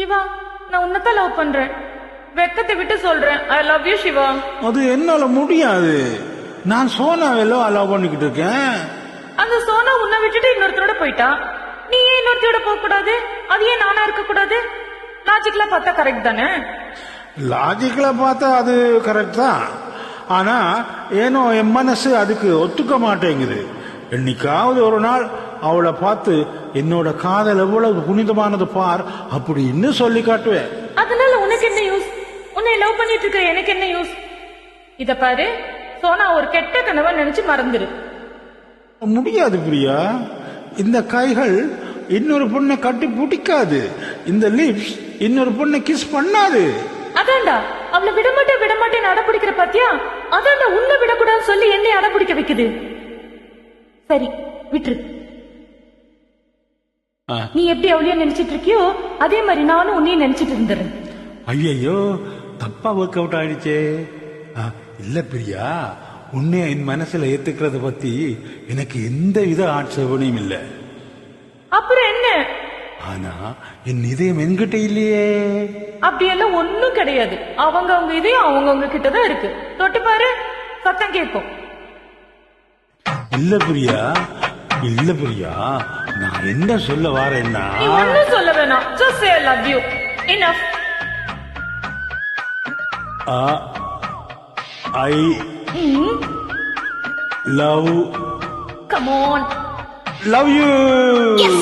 சிவா, நான் உன்னதான் லவ் பண்றேன். வெக்கத்தை விட்டு சொல்றேன், ஐ லவ் யூ சிவா. அது என்னால முடியாது. நான் சோனாவெல்லாம் அலோவ் பண்ணிக்கிட்டு இருக்கேன். அந்த சோனா உன்னை விட்டுட்டு இன்னொருத்தரோட போயிட்டா, நீ ஏன் இன்னொருத்தையோட போக கூடாது? அது ஏன் நானா இருக்க கூடாது? லாஜிக்கலா பார்த்தா கரெக்ட் தானே? லாஜிக்கலா பார்த்தா அது கரெக்ட் தான். ஆனா ஏனோ என் மனசு அதுக்கு ஒத்துக்க மாட்டேங்குது. என்னைக்காவது ஒரு நாள் அவளை பார்த்து என்னோட காதல் எவ்வளவு புனிதமானது பார் அப்படின்னு சொல்லி காட்டுவேன். அதனால உனக்கு என்ன யூஸ்? உன்னை லவ் பண்ணிட்டு இருக்க எனக்கு என்ன யூஸ்? இத பாரு, சோனா ஒரு கெட்ட கனவை நினைச்சு மறந்துரு. முடியாது பிரியா. இந்த கைகள் இன்னொரு பொண்ணை கட்டி பிடிக்காது. இந்த லிப்ஸ் இன்னொரு பொண்ணை கிஸ் பண்ணாது. அதான்டா அவளை விடமாட்டேன் அடப்பிடிக்கிற பாத்தியா? அதான்டா உன்னை விடக்கூடாதுன்னு சொல்லி என்னை அடப்பிடிக்க வைக்குது. சரி விட்டுரு. நீ எப்படி அவளையும் நினைச்சிட்டு இருக்கியோ அதே மாதிரி நானும் உன்னையும் நினைச்சிட்டு இருந்துறேன். ஐயோ, தப்பா ஒர்க் அவுட் ஆயிடுச்சே. இல்ல பிரியா, உன்னை என் மனசுல ஏத்துக்கிறத பத்தி எனக்கு எந்த வித ஆட்சேபனையும் இல்ல. அப்புறம் என்ன? ஆனா என் இதயம் என்கிட்ட இல்லையே. அப்படியெல்லாம் ஒண்ணும் கிடையாது. அவங்க இதயம் அவங்க கிட்டதான் இருக்கு. தொட்டு பாரு, சத்தம் கேட்கும். இல்ல பிரியா, இல்ல பிரியா, நான் என்ன சொல்ல வாரேன்னா, நீ ஒண்ணும் சொல்ல வேணாம். Just say I love you. Enough. I love. Come on. Love you. Yes.